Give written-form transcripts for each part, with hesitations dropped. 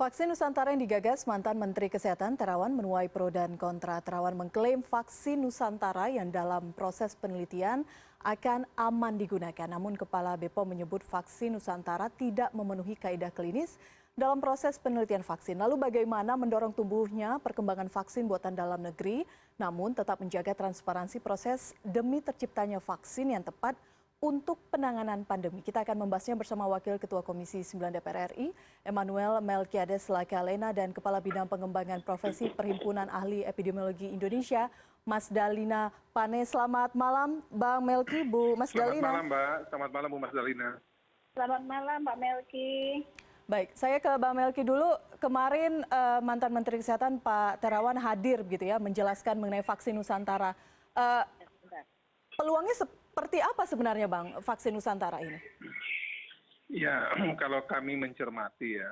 Vaksin Nusantara yang digagas mantan Menteri Kesehatan Terawan menuai pro dan kontra. Terawan mengklaim vaksin Nusantara yang dalam proses penelitian akan aman digunakan. Namun Kepala BPOM menyebut vaksin Nusantara tidak memenuhi kaidah klinis dalam proses penelitian vaksin. Lalu bagaimana mendorong tumbuhnya perkembangan vaksin buatan dalam negeri, namun tetap menjaga transparansi proses demi terciptanya vaksin yang tepat untuk penanganan pandemi. Kita akan membahasnya bersama Wakil Ketua Komisi 9 DPR RI, Emmanuel Melkiades Lakalena, dan Kepala Bidang Pengembangan Profesi Perhimpunan Ahli Epidemiologi Indonesia, Mas Dalina Pane. Selamat malam, Bang Melki, Bu Mas Dalina. Selamat malam, Mbak. Selamat malam, Bu Mas Dalina. Selamat malam, Mbak Melki. Baik, saya ke Bang Melki dulu. Kemarin mantan Menteri Kesehatan Pak Terawan hadir begitu ya, menjelaskan mengenai vaksin Nusantara. Peluangnya seperti apa sebenarnya, Bang, vaksin Nusantara ini? Ya, kalau kami mencermati ya,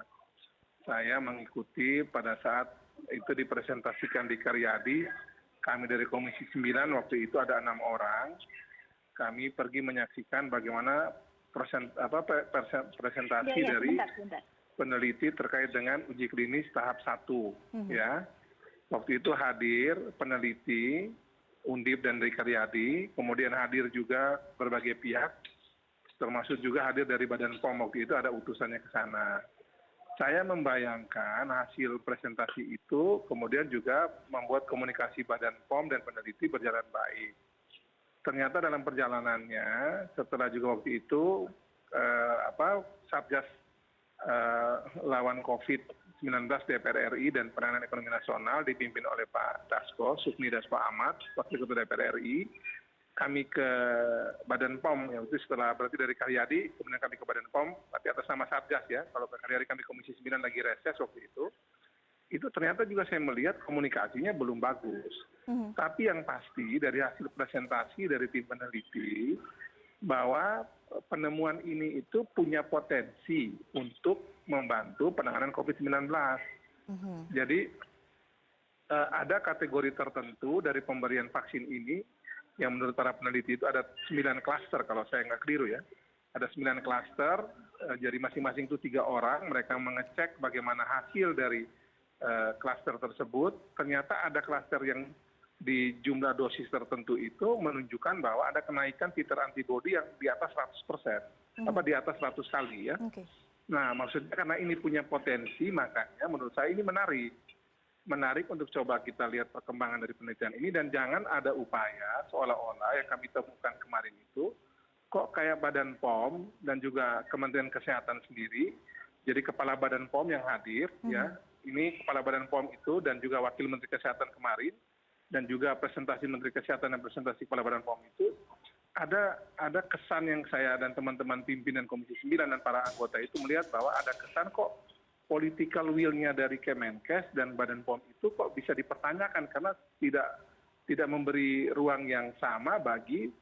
saya mengikuti pada saat itu dipresentasikan di Karyadi, kami dari Komisi 9 waktu itu ada 6 orang, kami pergi menyaksikan bagaimana presentasi dari peneliti terkait dengan uji klinis tahap 1. Ya. Waktu itu hadir peneliti Undip dan dari Karyadi, kemudian hadir juga berbagai pihak, termasuk juga hadir dari Badan POM, waktu itu ada utusannya ke sana. Saya membayangkan hasil presentasi itu kemudian juga membuat komunikasi Badan POM dan peneliti berjalan baik. Ternyata dalam perjalanannya, setelah juga waktu itu, Satgas lawan COVID-19 DPR RI dan Penanganan Ekonomi Nasional dipimpin oleh Pak Dasko, Sukni Dasko Ahmad, Wakil Ketua DPR RI. Kami ke Badan POM, yang itu setelah berarti dari Karyadi, kemudian kami ke Badan POM, tapi atas nama Satgas ya, kalau ke Karyadi kami Komisi 9 lagi reses waktu itu ternyata juga saya melihat komunikasinya belum bagus. Tapi yang pasti dari hasil presentasi dari tim peneliti, bahwa penemuan ini itu punya potensi untuk membantu penanganan COVID-19. Jadi ada kategori tertentu dari pemberian vaksin ini yang menurut para peneliti itu ada 9 klaster kalau saya nggak keliru ya. Ada 9 klaster, jadi masing-masing itu 3 orang, mereka mengecek bagaimana hasil dari klaster tersebut. Ternyata ada klaster yang di jumlah dosis tertentu itu menunjukkan bahwa ada kenaikan titer antibodi yang di atas 100%, di atas 100 kali ya. Nah, maksudnya karena ini punya potensi, makanya menurut saya ini menarik untuk coba kita lihat perkembangan dari penelitian ini, dan jangan ada upaya seolah-olah yang kami temukan kemarin itu, kok kayak Badan POM dan juga Kementerian Kesehatan sendiri, jadi Kepala Badan POM yang hadir, ya, ini Kepala Badan POM itu dan juga Wakil Menteri Kesehatan kemarin, dan juga presentasi Menteri Kesehatan dan presentasi Kepala Badan POM itu, ada kesan yang saya dan teman-teman pimpinan Komisi 9 dan para anggota itu melihat bahwa ada kesan kok political will-nya dari Kemenkes dan Badan POM itu kok bisa dipertanyakan karena tidak memberi ruang yang sama bagi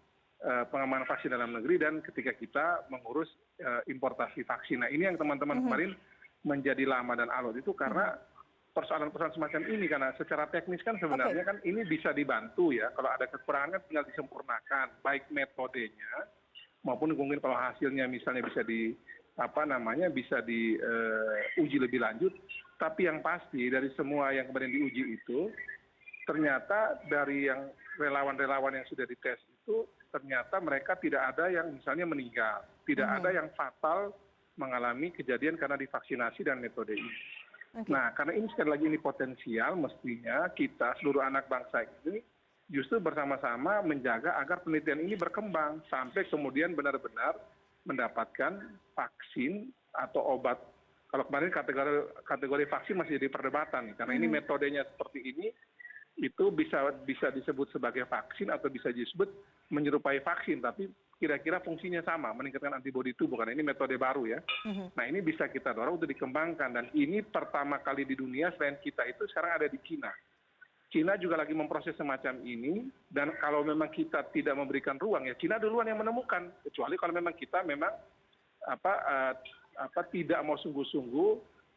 pengembangan vaksin dalam negeri dan ketika kita mengurus importasi vaksin. Nah, ini yang teman-teman kemarin menjadi lama dan alot itu karena persoalan-persoalan semacam ini, karena secara teknis kan sebenarnya kan ini bisa dibantu ya, kalau ada kekurangan kan tinggal disempurnakan, baik metodenya maupun mungkin kalau hasilnya misalnya bisa bisa diuji lebih lanjut. Tapi yang pasti dari semua yang kemudian diuji itu, ternyata dari yang relawan-relawan yang sudah dites itu, ternyata mereka tidak ada yang misalnya meninggal, tidak ada yang fatal mengalami kejadian karena divaksinasi dan metode ini. Nah, karena ini sekali lagi ini potensial, mestinya kita seluruh anak bangsa ini justru bersama-sama menjaga agar penelitian ini berkembang sampai kemudian benar-benar mendapatkan vaksin atau obat. Kalau kemarin kategori vaksin masih jadi perdebatan, karena ini metodenya seperti ini, itu bisa disebut sebagai vaksin atau bisa disebut menyerupai vaksin, tapi kira-kira fungsinya sama, meningkatkan antibodi tubuh, karena ini metode baru ya. Nah, ini bisa kita dorong untuk dikembangkan, dan ini pertama kali di dunia selain kita itu sekarang ada di Cina. Cina juga lagi memproses semacam ini, dan kalau memang kita tidak memberikan ruang, ya Cina duluan yang menemukan, kecuali kalau memang kita tidak mau sungguh-sungguh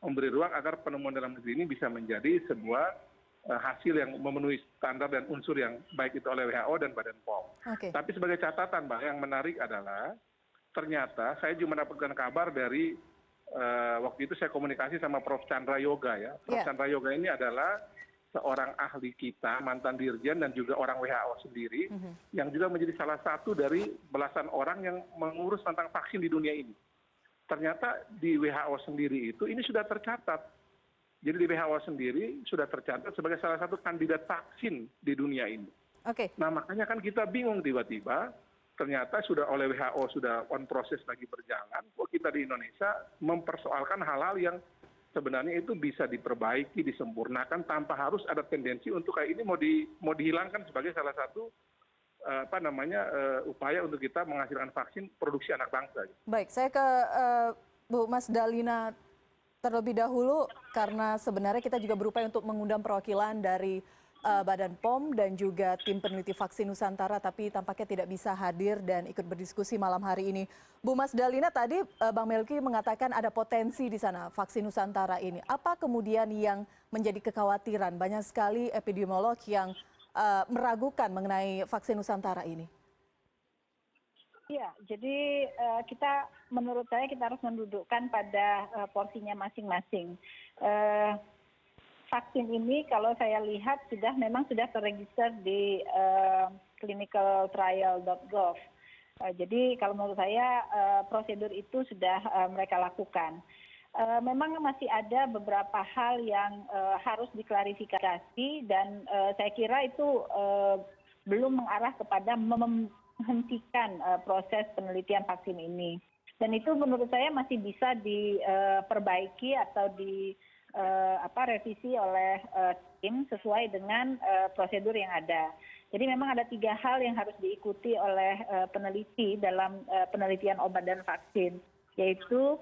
memberi ruang agar penemuan dalam negeri ini bisa menjadi sebuah hasil yang memenuhi standar dan unsur yang baik itu oleh WHO dan Badan POM. Tapi sebagai catatan, Mbak, yang menarik adalah ternyata saya juga mendapatkan kabar dari waktu itu saya komunikasi sama Prof. Chandra Yoga ya. Prof. Ya. Chandra Yoga ini adalah seorang ahli kita, mantan dirjen dan juga orang WHO sendiri, yang juga menjadi salah satu dari belasan orang yang mengurus tentang vaksin di dunia ini. Ternyata di WHO sendiri itu ini sudah tercatat. Jadi di WHO sendiri sudah tercatat sebagai salah satu kandidat vaksin di dunia ini. Oke. Nah makanya kan kita bingung tiba-tiba, ternyata sudah oleh WHO sudah on proses lagi berjalan, kok kita di Indonesia mempersoalkan hal-hal yang sebenarnya itu bisa diperbaiki, disempurnakan tanpa harus ada tendensi untuk kayak ini mau dihilangkan sebagai salah satu upaya untuk kita menghasilkan vaksin produksi anak bangsa. Baik, saya ke Bu Mas Dalina terlebih dahulu karena sebenarnya kita juga berupaya untuk mengundang perwakilan dari Badan POM dan juga tim peneliti vaksin Nusantara, tapi tampaknya tidak bisa hadir dan ikut berdiskusi malam hari ini. Bu Mas Dalina, tadi Bang Melki mengatakan ada potensi di sana vaksin Nusantara ini. Apa kemudian yang menjadi kekhawatiran? Banyak sekali epidemiolog yang meragukan mengenai vaksin Nusantara ini. Ya, jadi menurut saya kita harus mendudukkan pada porsinya masing-masing. Vaksin ini kalau saya lihat memang sudah terregister di clinicaltrial.gov. Jadi kalau menurut saya prosedur itu sudah mereka lakukan. Memang masih ada beberapa hal yang harus diklarifikasi dan saya kira itu belum mengarah kepada menghentikan proses penelitian vaksin ini. Dan itu menurut saya masih bisa diperbaiki atau revisi oleh tim sesuai dengan prosedur yang ada. Jadi memang ada 3 hal yang harus diikuti oleh peneliti dalam penelitian obat dan vaksin, yaitu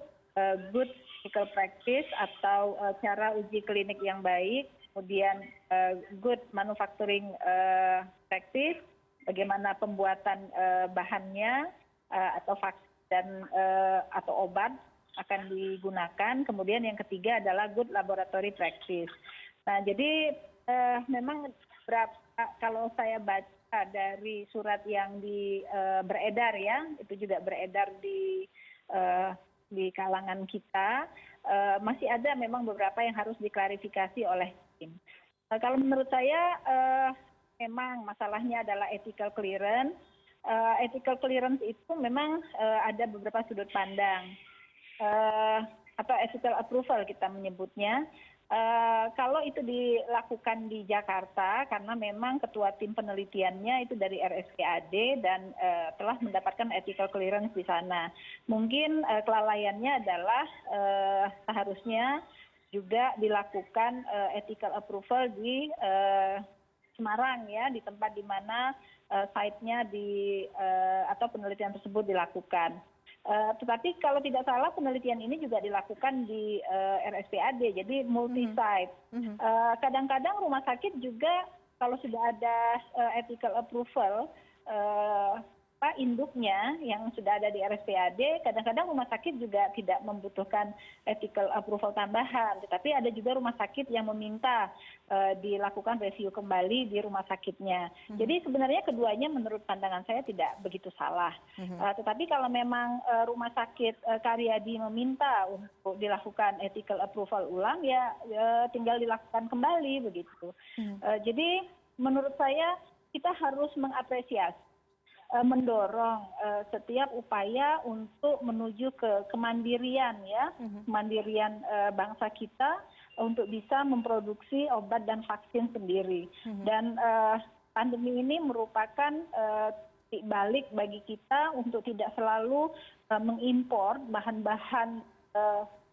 good clinical practice atau cara uji klinik yang baik, kemudian good manufacturing practice, bagaimana pembuatan bahannya atau vaksin atau obat akan digunakan. Kemudian yang ketiga adalah good laboratory practice. Nah, jadi memang kalau saya baca dari surat yang beredar ya, itu juga beredar di kalangan kita, masih ada memang beberapa yang harus diklarifikasi oleh tim. Kalau menurut saya memang masalahnya adalah ethical clearance. Ethical clearance itu memang ada beberapa sudut pandang. Atau ethical approval kita menyebutnya. Kalau itu dilakukan di Jakarta, karena memang ketua tim penelitiannya itu dari RSPAD dan telah mendapatkan ethical clearance di sana. Mungkin kelalaiannya adalah seharusnya juga dilakukan ethical approval di Semarang ya, di tempat di mana site-nya atau penelitian tersebut dilakukan. Tetapi kalau tidak salah penelitian ini juga dilakukan di RSPAD, jadi multi site. Kadang-kadang rumah sakit juga kalau sudah ada ethical approval induknya yang sudah ada di RSPAD, kadang-kadang rumah sakit juga tidak membutuhkan ethical approval tambahan, tetapi ada juga rumah sakit yang meminta dilakukan review kembali di rumah sakitnya. Jadi sebenarnya keduanya menurut pandangan saya tidak begitu salah. Tetapi kalau memang rumah sakit Karyadi meminta untuk dilakukan ethical approval ulang, ya tinggal dilakukan kembali begitu. Jadi menurut saya kita harus mengapresiasi, mendorong setiap upaya untuk menuju ke kemandirian ya, kemandirian bangsa kita untuk bisa memproduksi obat dan vaksin sendiri. Dan pandemi ini merupakan titik balik bagi kita untuk tidak selalu mengimpor bahan-bahan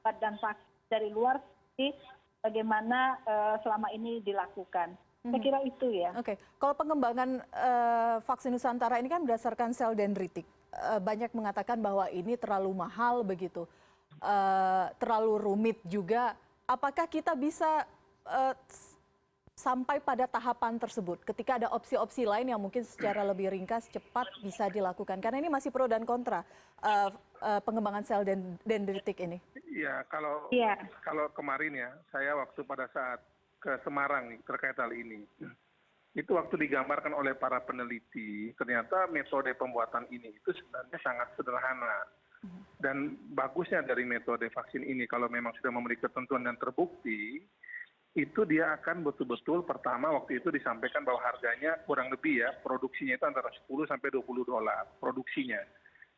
obat dan vaksin dari luar seperti bagaimana selama ini dilakukan. Saya kira itu ya. Oke, kalau pengembangan vaksin Nusantara ini kan berdasarkan sel dendritik. Banyak mengatakan bahwa ini terlalu mahal begitu, terlalu rumit juga. Apakah kita bisa sampai pada tahapan tersebut ketika ada opsi-opsi lain yang mungkin secara lebih ringkas, cepat bisa dilakukan? Karena ini masih pro dan kontra pengembangan sel dendritik ini. Ya, kalau kemarin ya, saya waktu pada saat ke Semarang terkait hal ini. Itu waktu digambarkan oleh para peneliti, ternyata metode pembuatan ini itu sebenarnya sangat sederhana. Dan bagusnya dari metode vaksin ini kalau memang sudah memenuhi ketentuan dan terbukti, itu dia akan betul-betul pertama waktu itu disampaikan bahwa harganya kurang lebih ya, produksinya itu antara 10 sampai 20 dolar produksinya.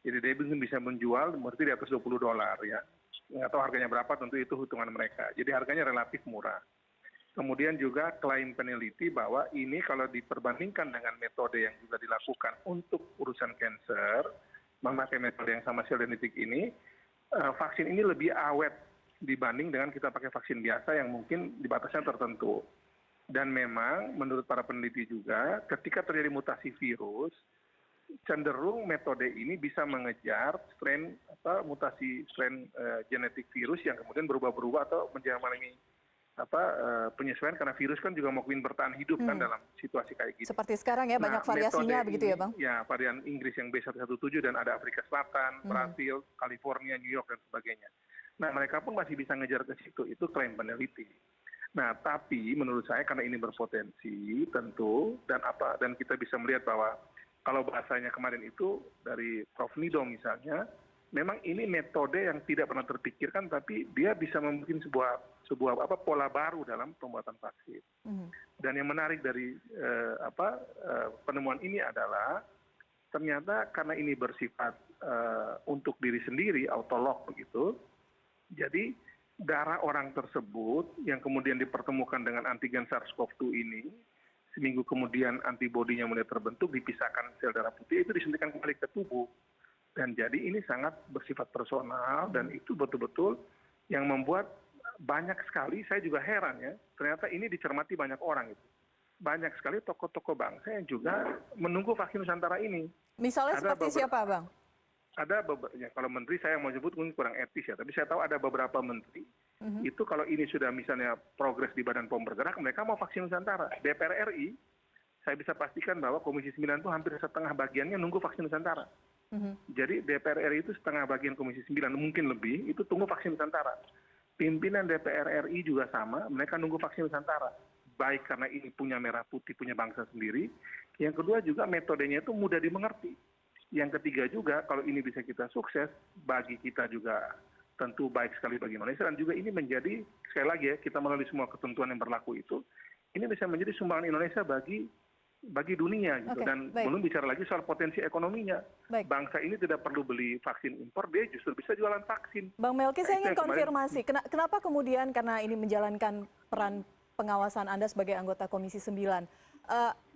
Jadi dia bisa menjual berarti di atas 20 dolar ya. Nggak tahu harganya berapa, tentu itu hitungan mereka. Jadi harganya relatif murah. Kemudian juga klaim peneliti bahwa ini kalau diperbandingkan dengan metode yang juga dilakukan untuk urusan kanker, memakai metode yang sama sel genetik ini, vaksin ini lebih awet dibanding dengan kita pakai vaksin biasa yang mungkin di batasnya tertentu. Dan memang menurut para peneliti juga, ketika terjadi mutasi virus, cenderung metode ini bisa mengejar strain mutasi strain genetik virus yang kemudian berubah-berubah atau menjalani penyesuaian karena virus kan juga mau bertahan hidup kan dalam situasi kayak gini. Seperti sekarang ya, banyak variasinya begitu ya Bang? Ya, varian Inggris yang B117 dan ada Afrika Selatan, Brasil, California, New York dan sebagainya. Nah, mereka pun masih bisa ngejar ke situ, itu klaim peneliti. Nah, tapi menurut saya karena ini berpotensi tentu dan kita bisa melihat bahwa kalau bahasanya kemarin itu dari Prof. Nido misalnya, memang ini metode yang tidak pernah terpikirkan tapi dia bisa membuat sebuah pola baru dalam pembuatan vaksin. Dan yang menarik dari penemuan ini adalah ternyata karena ini bersifat untuk diri sendiri, autolog begitu, jadi darah orang tersebut yang kemudian dipertemukan dengan antigen SARS-CoV-2 ini, seminggu kemudian antibodinya mulai terbentuk, dipisahkan sel darah putih, itu disuntikan kembali ke tubuh. Dan jadi ini sangat bersifat personal dan itu betul-betul yang membuat banyak sekali, saya juga heran ya, ternyata ini dicermati banyak orang itu. Banyak sekali tokoh-tokoh bangsa yang juga menunggu vaksin Nusantara ini. Misalnya seperti siapa Bang? Ada beberapa, ya kalau menteri saya mau sebut mungkin kurang etis ya, tapi saya tahu ada beberapa menteri, itu kalau ini sudah misalnya progres di Badan POM bergerak, mereka mau vaksin Nusantara. DPR RI, saya bisa pastikan bahwa Komisi 9 itu hampir setengah bagiannya nunggu vaksin Nusantara. Jadi DPR RI itu setengah bagian Komisi 9, mungkin lebih, itu tunggu vaksin Nusantara. Pimpinan DPR RI juga sama, mereka nunggu vaksin Nusantara. Baik karena ini punya merah putih, punya bangsa sendiri. Yang kedua juga metodenya itu mudah dimengerti. Yang ketiga juga kalau ini bisa kita sukses, bagi kita juga tentu baik sekali bagi Indonesia. Dan juga ini menjadi, sekali lagi ya, kita melalui semua ketentuan yang berlaku itu, ini bisa menjadi sumbangan Indonesia bagi dunia gitu. Dan belum bicara lagi soal potensi ekonominya. Bangsa ini tidak perlu beli vaksin impor, dia justru bisa jualan vaksin. Bang Melki, saya ingin konfirmasi, kenapa kemudian karena ini menjalankan peran pengawasan Anda sebagai anggota Komisi 9,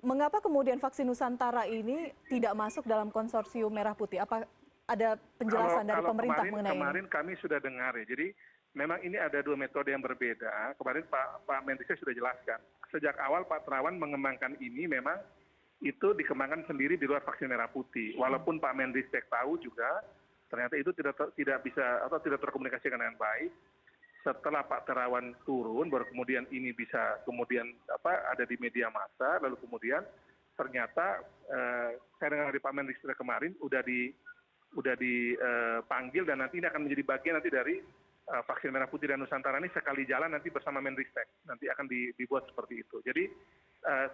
mengapa kemudian vaksin Nusantara ini tidak masuk dalam konsorsium Merah Putih? Apa ada penjelasan dari pemerintah mengenai ini? Kemarin kami sudah dengar ya, jadi memang ini ada dua metode yang berbeda. Kemarin Pak Menteri sudah jelaskan. Sejak awal Pak Terawan mengembangkan ini memang itu dikembangkan sendiri di luar vaksin Merah Putih. Walaupun Pak Mendristek tahu juga ternyata itu tidak bisa atau tidak terkomunikasikan dengan baik. Setelah Pak Terawan turun, baru kemudian ini bisa kemudian ada di media massa, lalu kemudian ternyata saya dengar dari Pak Mendristek kemarin udah dipanggil dan nanti ini akan menjadi bagian nanti dari vaksin Merah Putih dan Nusantara ini sekali jalan nanti bersama Menristek, nanti akan dibuat seperti itu. Jadi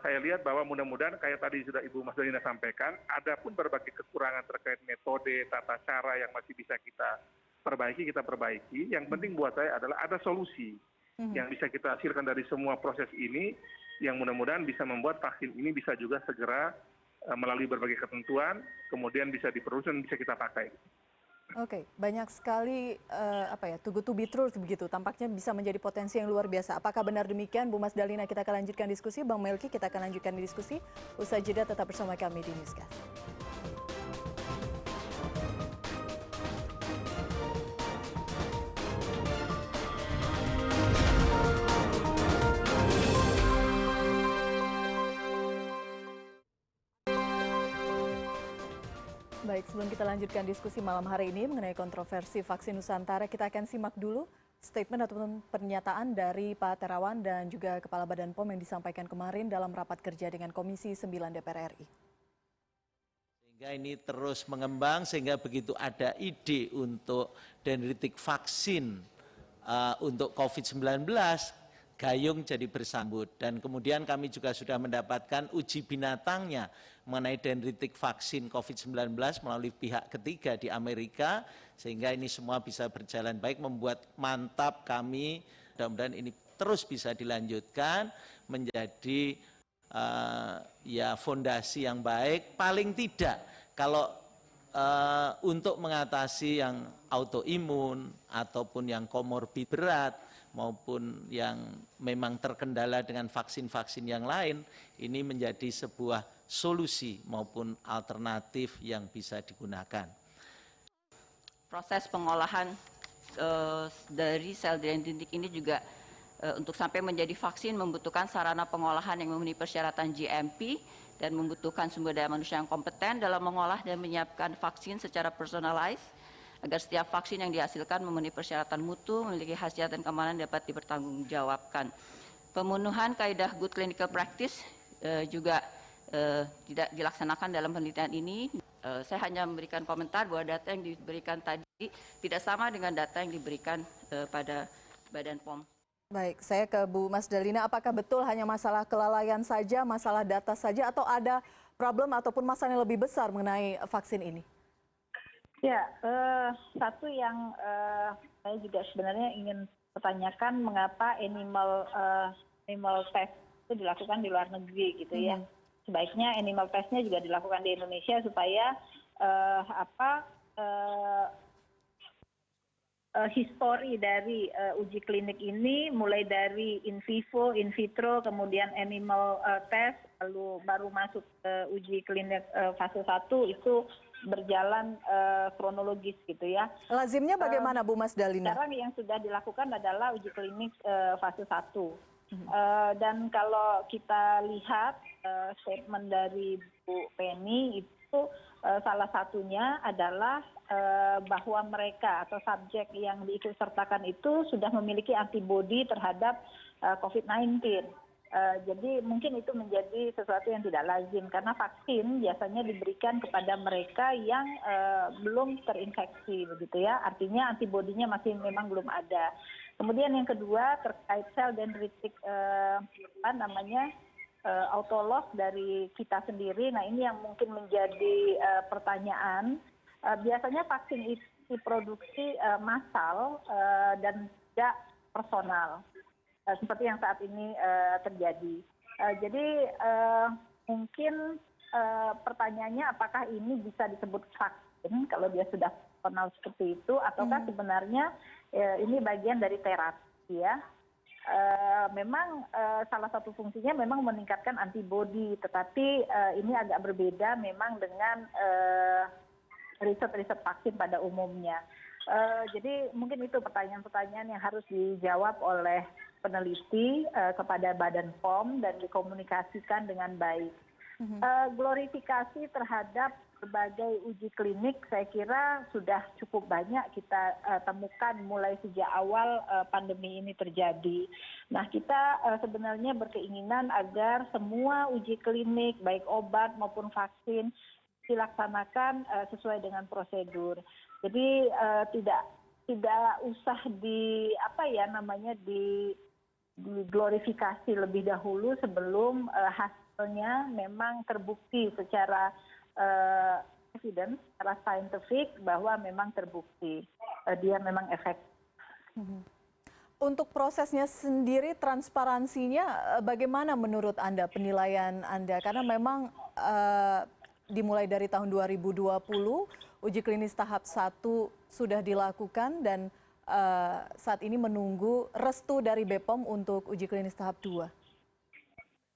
saya lihat bahwa mudah-mudahan kayak tadi sudah Ibu Mas Dalina sampaikan, ada pun berbagai kekurangan terkait metode, tata cara yang masih bisa kita perbaiki. Yang penting buat saya adalah ada solusi yang bisa kita hasilkan dari semua proses ini, yang mudah-mudahan bisa membuat vaksin ini bisa juga segera melalui berbagai ketentuan, kemudian bisa diproduksi dan bisa kita pakai. Oke, banyak sekali too good to be true begitu. Tampaknya bisa menjadi potensi yang luar biasa. Apakah benar demikian, Bu Mas Dalina? Kita akan lanjutkan diskusi. Bang Melki, kita akan lanjutkan diskusi. Usai jeda, tetap bersama kami di Newscast. Baik, sebelum kita lanjutkan diskusi malam hari ini mengenai kontroversi vaksin Nusantara, kita akan simak dulu statement ataupun pernyataan dari Pak Terawan dan juga Kepala Badan POM yang disampaikan kemarin dalam rapat kerja dengan Komisi 9 DPR RI. Sehingga ini terus mengembang, sehingga begitu ada ide untuk dendritik vaksin untuk COVID-19, gayung jadi bersambut. Dan kemudian kami juga sudah mendapatkan uji binatangnya mengenai dendritik vaksin COVID-19 melalui pihak ketiga di Amerika, sehingga ini semua bisa berjalan baik, membuat mantap kami, mudah-mudahan ini terus bisa dilanjutkan menjadi ya fondasi yang baik. Paling tidak kalau untuk mengatasi yang autoimun ataupun yang komorbid berat maupun yang memang terkendala dengan vaksin-vaksin yang lain, ini menjadi sebuah solusi maupun alternatif yang bisa digunakan. Proses pengolahan dari sel dendritik ini juga untuk sampai menjadi vaksin membutuhkan sarana pengolahan yang memenuhi persyaratan GMP dan membutuhkan sumber daya manusia yang kompeten dalam mengolah dan menyiapkan vaksin secara personalized agar setiap vaksin yang dihasilkan memenuhi persyaratan mutu, memiliki khasiat dan keamanan dapat dipertanggungjawabkan. Pemenuhan kaidah good clinical practice juga tidak dilaksanakan dalam penelitian ini. Saya hanya memberikan komentar bahwa data yang diberikan tadi tidak sama dengan data yang diberikan pada Badan POM. Baik, saya ke Bu Mas Dalina. Apakah betul hanya masalah kelalaian saja, masalah data saja, atau ada problem ataupun masalah yang lebih besar mengenai vaksin ini? Ya, satu yang saya juga sebenarnya ingin pertanyakan, mengapa animal test itu dilakukan di luar negeri gitu ya. Sebaiknya animal testnya juga dilakukan di Indonesia supaya histori dari uji klinik ini mulai dari in vivo, in vitro, kemudian animal test, lalu baru masuk ke uji klinik fase 1 itu berjalan kronologis gitu ya. Lazimnya bagaimana Bu Mas Dalina? Sekarang yang sudah dilakukan adalah uji klinik fase 1. Dan kalau kita lihat statement dari Bu Penny itu salah satunya adalah bahwa mereka atau subjek yang diikutsertakan itu sudah memiliki antibodi terhadap COVID-19. Jadi mungkin itu menjadi sesuatu yang tidak lazim karena vaksin biasanya diberikan kepada mereka yang belum terinfeksi begitu ya, artinya antibodinya masih memang belum ada. Kemudian yang kedua terkait sel dendritik autolog dari kita sendiri. Nah ini yang mungkin menjadi pertanyaan. Biasanya vaksin itu diproduksi massal dan tidak personal. Seperti yang saat ini terjadi. Jadi mungkin pertanyaannya apakah ini bisa disebut vaksin kalau dia sudah personal seperti itu, ataukah sebenarnya ini bagian dari terapi ya. Memang salah satu fungsinya memang meningkatkan antibodi, tetapi ini agak berbeda memang dengan riset-riset vaksin pada umumnya. Jadi mungkin itu pertanyaan-pertanyaan yang harus dijawab oleh peneliti kepada Badan POM dan dikomunikasikan dengan baik. Glorifikasi terhadap berbagai uji klinik saya kira sudah cukup banyak kita temukan mulai sejak awal pandemi ini terjadi. Nah kita sebenarnya berkeinginan agar semua uji klinik baik obat maupun vaksin dilaksanakan sesuai dengan prosedur. Jadi tidak usah diglorifikasi lebih dahulu sebelum hasilnya memang terbukti secara evidence, secara scientific bahwa memang terbukti dia memang efektif. Untuk prosesnya sendiri, transparansinya bagaimana menurut Anda, penilaian Anda? Karena memang dimulai dari tahun 2020, uji klinis tahap 1 sudah dilakukan dan saat ini menunggu restu dari BPOM untuk uji klinis tahap 2.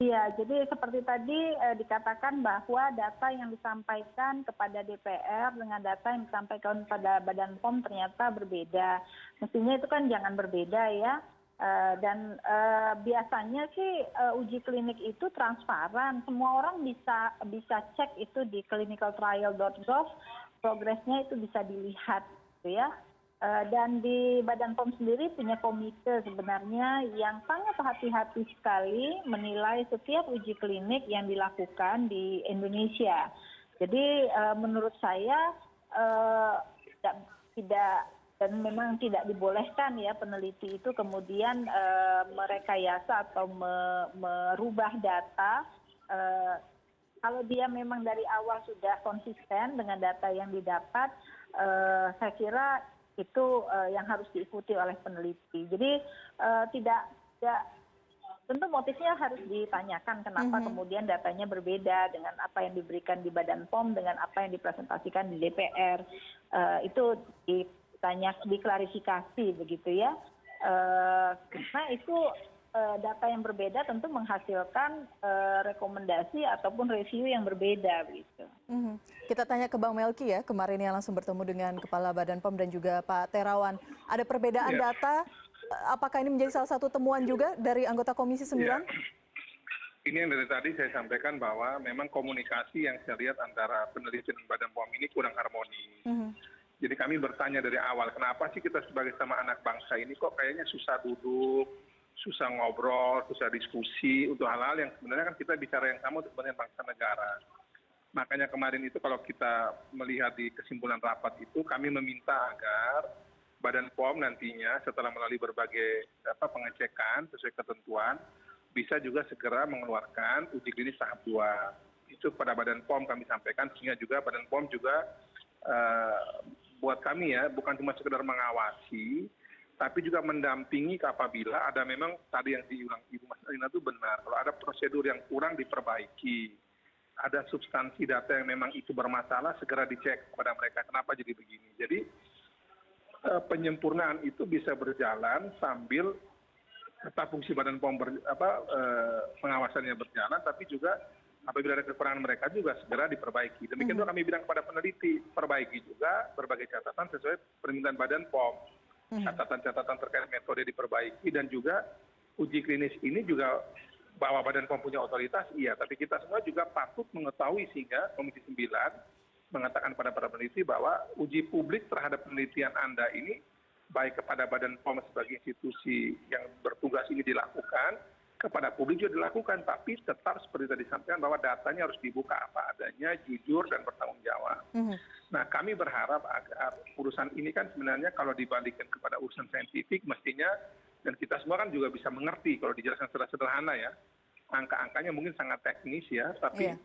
Iya, jadi seperti tadi dikatakan bahwa data yang disampaikan kepada DPR dengan data yang disampaikan pada Badan POM ternyata berbeda. Mestinya itu kan jangan berbeda ya. Dan biasanya sih uji klinik itu transparan. Semua orang bisa cek itu di clinicaltrial.gov, progresnya itu bisa dilihat, gitu ya. Dan di Badan POM sendiri punya komite sebenarnya yang sangat hati-hati sekali menilai setiap uji klinik yang dilakukan di Indonesia. Jadi menurut saya tidak dan memang tidak dibolehkan ya peneliti itu kemudian merekayasa atau merubah data. Kalau dia memang dari awal sudah konsisten dengan data yang didapat, saya kira itu yang harus diikuti oleh peneliti. Jadi tidak tentu motifnya harus ditanyakan kenapa kemudian datanya berbeda dengan apa yang diberikan di Badan POM dengan apa yang dipresentasikan di DPR. Itu diklarifikasi begitu ya. Karena itu data yang berbeda tentu menghasilkan rekomendasi ataupun review yang berbeda begitu. Kita tanya ke Bang Melki ya, kemarin yang langsung bertemu dengan Kepala Badan POM dan juga Pak Terawan. Ada perbedaan data, apakah ini menjadi salah satu temuan juga dari anggota Komisi 9? Ya. Ini yang dari tadi saya sampaikan bahwa memang komunikasi yang saya lihat antara peneliti dan Badan POM ini kurang harmonis. Jadi kami bertanya dari awal, kenapa sih kita sebagai sama anak bangsa ini kok kayaknya susah duduk, susah ngobrol, susah diskusi untuk hal-hal yang sebenarnya kan kita bicara yang sama untuk kepentingan bangsa negara. Makanya kemarin itu kalau kita melihat di kesimpulan rapat itu, kami meminta agar Badan POM nantinya setelah melalui berbagai pengecekan sesuai ketentuan, bisa juga segera mengeluarkan uji klinis tahap 2. Itu pada Badan POM kami sampaikan, sehingga juga Badan POM juga buat kami ya, bukan cuma sekedar mengawasi, tapi juga mendampingi apabila ada memang tadi yang diulang Ibu Mas Alina itu benar, kalau ada prosedur yang kurang diperbaiki, ada substansi data yang memang itu bermasalah, segera dicek kepada mereka kenapa jadi begini. Jadi penyempurnaan itu bisa berjalan sambil tetap fungsi Badan POM pengawasannya berjalan, tapi juga apabila ada kekurangan mereka juga segera diperbaiki. Demikian juga kami bilang kepada peneliti, perbaiki juga berbagai catatan sesuai permintaan Badan POM. Catatan-catatan terkait metode diperbaiki, dan juga uji klinis ini juga bahwa Badan POM punya otoritas, iya, tapi kita semua juga patut mengetahui sehingga Komisi 9 mengatakan pada para peneliti bahwa uji publik terhadap penelitian Anda ini baik kepada Badan POM sebagai institusi yang bertugas ini dilakukan, kepada publik juga dilakukan, tapi tetap seperti tadi disampaikan bahwa datanya harus dibuka apa adanya, jujur dan bertanggung jawab. Nah, kami berharap agar urusan ini kan sebenarnya kalau dibandingkan kepada urusan saintifik mestinya, dan kita semua kan juga bisa mengerti kalau dijelaskan secara sederhana ya, angka-angkanya mungkin sangat teknis ya, tapi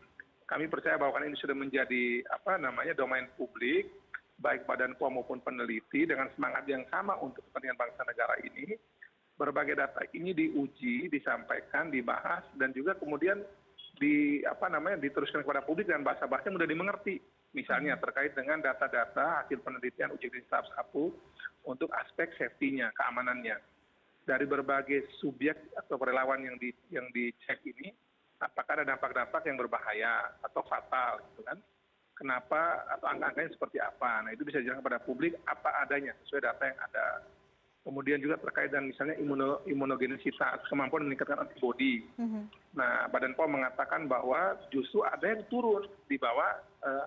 kami percaya bahwa kan ini sudah menjadi domain publik, baik Badan POM maupun peneliti dengan semangat yang sama untuk kepentingan bangsa negara ini. Berbagai data ini diuji, disampaikan, dibahas, dan juga kemudian diteruskan kepada publik dengan bahasa-bahasa yang mudah dimengerti. Misalnya terkait dengan data-data hasil penelitian uji klinis tahap 1 untuk aspek safety-nya, keamanannya. Dari berbagai subjek atau relawan yang dicek ini, apakah ada dampak-dampak yang berbahaya atau fatal, gitu kan? Kenapa atau angka-angkanya seperti apa? Nah, itu bisa dijelaskan kepada publik apa adanya sesuai data yang ada. Kemudian juga terkait dengan misalnya imunogenisitas, kemampuan meningkatkan antibodi. Nah, Badan POM mengatakan bahwa justru ada yang turun di bawah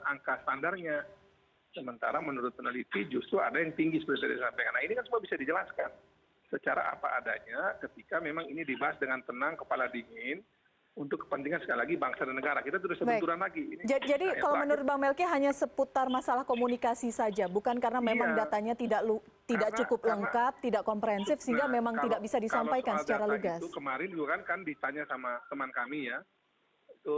angka standarnya. Sementara menurut peneliti justru ada yang tinggi seperti tadi disampaikan. Nah, ini kan semua bisa dijelaskan secara apa adanya ketika memang ini dibahas dengan tenang, kepala dingin, untuk kepentingan sekali lagi bangsa dan negara. Kita terus sebenturan lagi. Jadi kalau menurut Bang Melki hanya seputar masalah komunikasi saja, bukan karena memang datanya tidak cukup lengkap, tidak komprehensif, sehingga memang tidak bisa disampaikan secara lugas. Itu kemarin juga kan ditanya sama teman kami ya, itu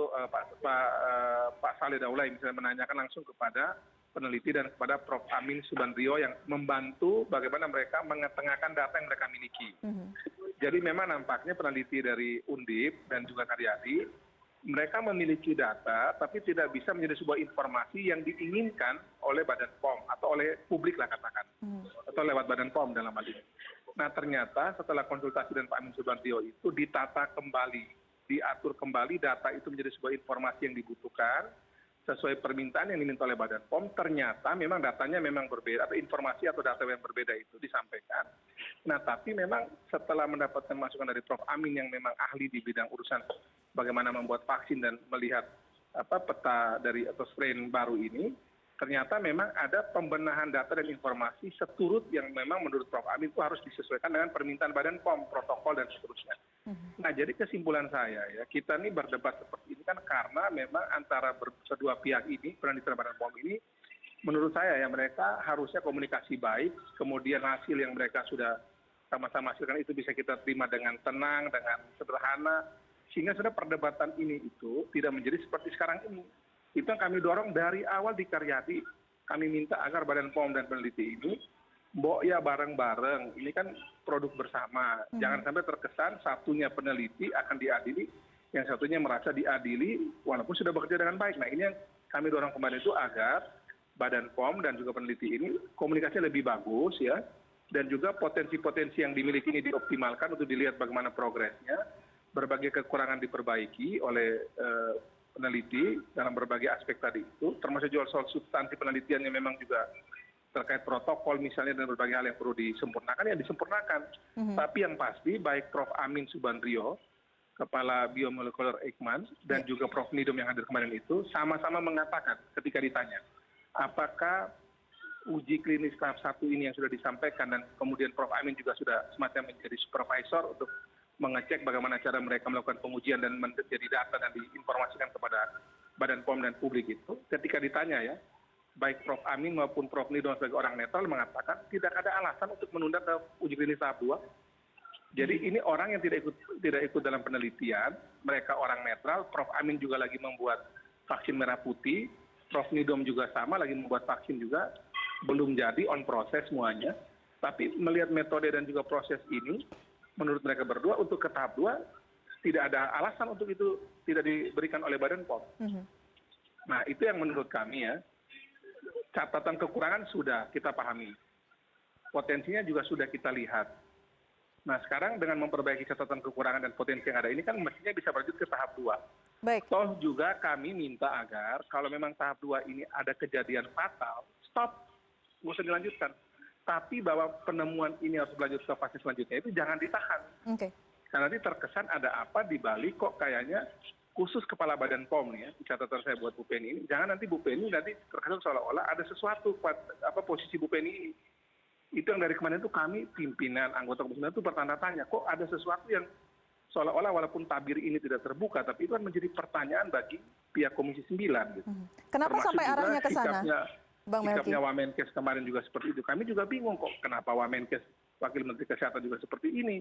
Pak Saleh Daulay misalnya menanyakan langsung kepada peneliti dan kepada Prof. Amin Subandrio yang membantu bagaimana mereka mengetengahkan data yang mereka miliki. Jadi memang nampaknya peneliti dari Undip dan juga Karyadi, mereka memiliki data tapi tidak bisa menjadi sebuah informasi yang diinginkan oleh Badan POM atau oleh publik lah katakan, atau lewat Badan POM dalam hal ini. Nah, ternyata setelah konsultasi dengan Pak Amin Subandrio itu ditata kembali, diatur kembali data itu menjadi sebuah informasi yang dibutuhkan sesuai permintaan yang diminta oleh Badan POM. Ternyata memang datanya memang berbeda, atau informasi atau data yang berbeda itu disampaikan. Nah, tapi memang setelah mendapatkan masukan dari Prof. Amin yang memang ahli di bidang urusan bagaimana membuat vaksin dan melihat peta dari atau strain baru ini, ternyata memang ada pembenahan data dan informasi seturut yang memang menurut Prof. Amin itu harus disesuaikan dengan permintaan Badan POM, protokol dan seterusnya. Nah, jadi kesimpulan saya ya, kita ini berdebat seperti ini kan karena memang antara kedua pihak ini, peneliti Badan POM ini menurut saya ya mereka harusnya komunikasi baik, kemudian hasil yang mereka sudah sama-sama hasilkan itu bisa kita terima dengan tenang, dengan sederhana, sehingga sudah perdebatan ini itu tidak menjadi seperti sekarang ini. Itu yang kami dorong dari awal di Karyadi. Kami minta agar Badan POM dan peneliti ini ya bareng-bareng. Ini kan produk bersama. Jangan sampai terkesan satunya peneliti akan diadili, yang satunya merasa diadili walaupun sudah bekerja dengan baik. Nah ini yang kami dorong kemarin itu agar Badan POM dan juga peneliti ini komunikasinya lebih bagus ya. Dan juga potensi-potensi yang dimiliki ini dioptimalkan untuk dilihat bagaimana progresnya. Berbagai kekurangan diperbaiki oleh peneliti dalam berbagai aspek tadi itu, termasuk juga soal substansi penelitian yang memang juga terkait protokol misalnya dan berbagai hal yang perlu disempurnakan, ya disempurnakan. Tapi yang pasti baik Prof. Amin Subandrio, Kepala Biomolekuler Eijkman, dan juga Prof. Nidom yang hadir kemarin itu, sama-sama mengatakan ketika ditanya, apakah uji klinis tahap 1 ini yang sudah disampaikan, dan kemudian Prof. Amin juga sudah semacam menjadi supervisor untuk mengecek bagaimana cara mereka melakukan pengujian dan menjadi data dan diinformasikan kepada Badan POM dan publik itu, ketika ditanya ya, baik Prof. Amin maupun Prof. Nidom sebagai orang netral mengatakan tidak ada alasan untuk menunda ke uji klinis tahap 2. Jadi ini orang yang tidak ikut dalam penelitian, mereka orang netral. Prof. Amin juga lagi membuat vaksin merah putih, Prof. Nidom juga sama lagi membuat vaksin juga, belum jadi on proses semuanya. Tapi melihat metode dan juga proses ini, menurut mereka berdua untuk ke tahap 2 tidak ada alasan untuk itu tidak diberikan oleh Badan POM. Nah itu yang menurut kami ya, catatan kekurangan sudah kita pahami, potensinya juga sudah kita lihat. Nah sekarang dengan memperbaiki catatan kekurangan dan potensi yang ada ini kan mestinya bisa berlanjut ke tahap 2. Baik. Toh juga kami minta agar kalau memang tahap 2 ini ada kejadian fatal, stop, nggak usah dilanjutkan. Tapi bahwa penemuan ini harus berlanjut ke fase selanjutnya itu jangan ditahan. Oke. Karena nanti terkesan ada apa di balik kok kayaknya khusus Kepala Badan POM nih ya, catatan saya buat Bu Penny ini, jangan nanti Bu Penny nanti terkesan seolah-olah ada sesuatu posisi Bu Penny ini. Itu yang dari kemarin itu kami pimpinan anggota Komisi 9 itu bertanda tanya, kok ada sesuatu yang seolah-olah walaupun tabir ini tidak terbuka, tapi itu kan menjadi pertanyaan bagi pihak Komisi 9 gitu. Kenapa Termasuk sampai juga arahnya ke sana, Bang Melki? sikapnya Wamenkes kemarin juga seperti itu. Kami juga bingung kok kenapa Wamenkes, Wakil Menteri Kesehatan juga seperti ini.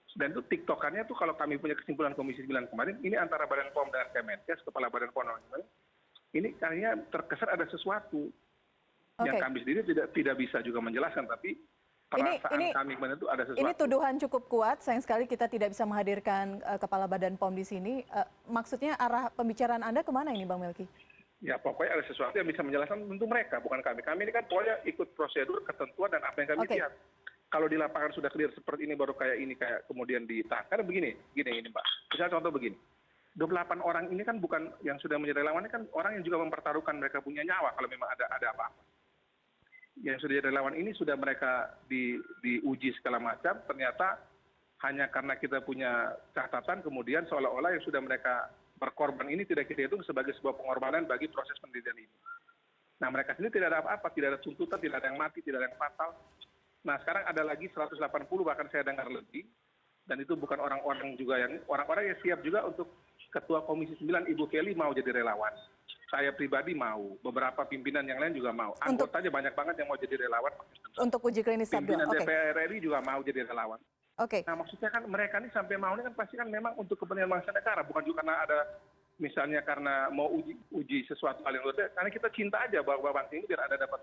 Dan itu tiktokannya tuh kalau kami punya kesimpulan Komisi 9 kemarin, ini antara Badan POM dan Kemenkes, Kepala Badan POM, ini kayaknya terkesan ada sesuatu yang kami sendiri tidak bisa juga menjelaskan, tapi perasaan kami kemarin itu ada sesuatu. Ini tuduhan cukup kuat, sayang sekali kita tidak bisa menghadirkan Kepala Badan POM di sini. Maksudnya arah pembicaraan Anda kemana ini Bang Melki? Ya pokoknya ada sesuatu yang bisa menjelaskan tentu mereka, bukan kami. Kami ini kan pokoknya ikut prosedur, ketentuan, dan apa yang kami lihat. Kalau di lapangan sudah clear seperti ini, baru kayak ini, kayak kemudian ditahan. Karena begini Mbak. Misalnya contoh begini, 28 orang ini kan bukan yang sudah menjadi relawan, ini kan orang yang juga mempertaruhkan mereka punya nyawa kalau memang ada apa-apa. Yang sudah jadi relawan ini sudah mereka diuji segala macam, ternyata hanya karena kita punya catatan, kemudian seolah-olah yang sudah mereka berkorban ini tidak kita hitung sebagai sebuah pengorbanan bagi proses penelitian ini. Nah mereka sendiri tidak ada apa-apa, tidak ada tuntutan, tidak ada yang mati, tidak ada yang fatal. Nah sekarang ada lagi 180 bahkan saya dengar lebih, dan itu bukan orang-orang yang siap juga untuk Ketua Komisi 9 Ibu Kelly mau jadi relawan. Saya pribadi mau, beberapa pimpinan yang lain juga mau. Anggotanya banyak banget yang mau jadi relawan. Untuk uji klinis tahap 2. Pimpinan DPR RI juga mau jadi relawan. Oke. Nah maksudnya kan mereka ini sampai mau ini kan pasti kan memang untuk kepentingan bangsa negara, bukan juga karena ada misalnya karena mau uji sesuatu hal yang luar biasa. Karena kita cinta aja bahwa bangsa ini biar ada dapat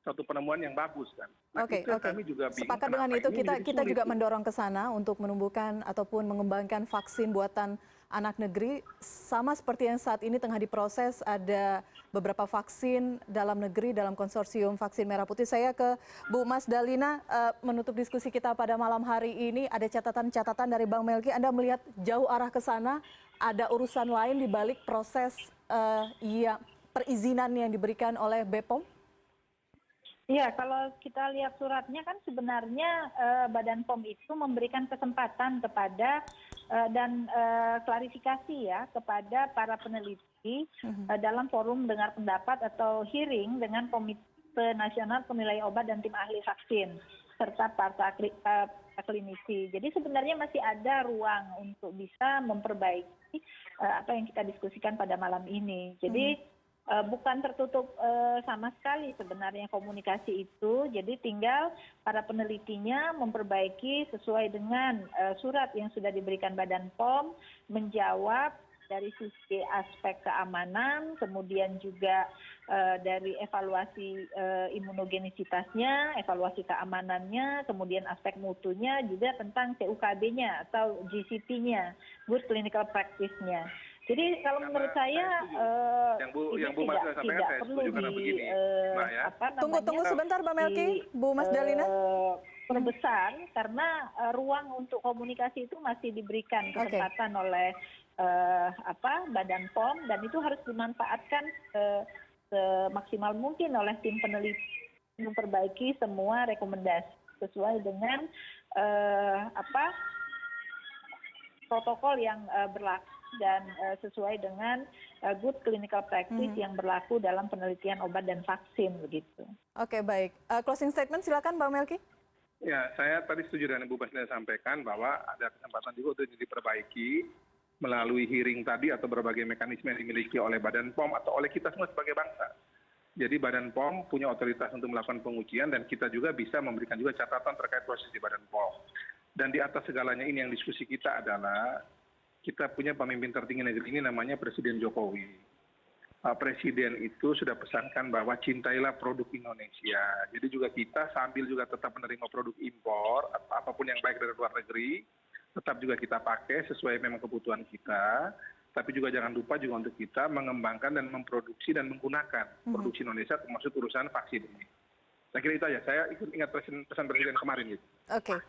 suatu penemuan yang bagus kan. Nah, Oke. kami juga bingung. Sepakat dengan itu kita juga mendorong ke sana untuk menumbuhkan ataupun mengembangkan vaksin buatan anak negeri, sama seperti yang saat ini tengah diproses, ada beberapa vaksin dalam negeri dalam konsorsium vaksin merah putih. Saya ke Bu Mas Dalina, menutup diskusi kita pada malam hari ini, ada catatan-catatan dari Bang Melki, Anda melihat jauh arah ke sana, ada urusan lain di balik proses perizinan yang diberikan oleh BPOM? Iya, kalau kita lihat suratnya kan sebenarnya Badan POM itu memberikan kesempatan kepada dan klarifikasi ya kepada para peneliti dalam forum dengar pendapat atau hearing dengan Komite Nasional Penilai Obat dan tim ahli vaksin serta para klinisi. Jadi sebenarnya masih ada ruang untuk bisa memperbaiki apa yang kita diskusikan pada malam ini. Jadi bukan tertutup sama sekali sebenarnya komunikasi itu. Jadi tinggal para penelitinya memperbaiki sesuai dengan surat yang sudah diberikan Badan POM, menjawab dari sisi aspek keamanan, kemudian juga dari evaluasi imunogenisitasnya, evaluasi keamanannya, kemudian aspek mutunya, juga tentang CUKB-nya atau GCP-nya, Good Clinical Practice-nya. Jadi kalau menurut saya yang Bu Mas sampaikan saya setuju karena begini, Mbak ya. Tunggu sebentar Mbak Melki, Bu Mas Dalina. Perbesar karena ruang untuk komunikasi itu masih diberikan kesempatan oleh Badan POM, dan itu harus dimanfaatkan semaksimal mungkin oleh tim peneliti memperbaiki semua rekomendasi sesuai dengan protokol yang berlaku dan sesuai dengan good clinical practice yang berlaku dalam penelitian obat dan vaksin begitu. Oke, baik. Closing statement silakan Mbak Melki. Ya, saya tadi setuju dengan Bu Basna sampaikan bahwa ada kesempatan juga untuk diperbaiki melalui hearing tadi atau berbagai mekanisme yang dimiliki oleh Badan POM atau oleh kita semua sebagai bangsa. Jadi Badan POM punya otoritas untuk melakukan pengujian dan kita juga bisa memberikan juga catatan terkait proses di Badan POM. Dan di atas segalanya ini yang diskusi kita adalah kita punya pemimpin tertinggi negeri ini namanya Presiden Jokowi. Presiden itu sudah pesankan bahwa cintailah produk Indonesia. Jadi juga kita sambil juga tetap menerima produk impor atau apapun yang baik dari luar negeri, tetap juga kita pakai sesuai memang kebutuhan kita. Tapi juga jangan lupa juga untuk kita mengembangkan dan memproduksi dan menggunakan produksi Indonesia termasuk urusan vaksin ini. Saya kira itu aja. Saya ingat pesan Presiden kemarin gitu. Oke,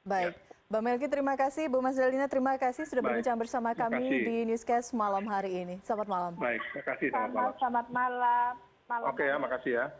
baik. Ya. Mbak Melki terima kasih, Bu Mas Dalina terima kasih sudah berbincang bersama kami di Newscast malam hari ini. Selamat malam. Baik, terima kasih. Selamat malam. Oke ya, makasih ya.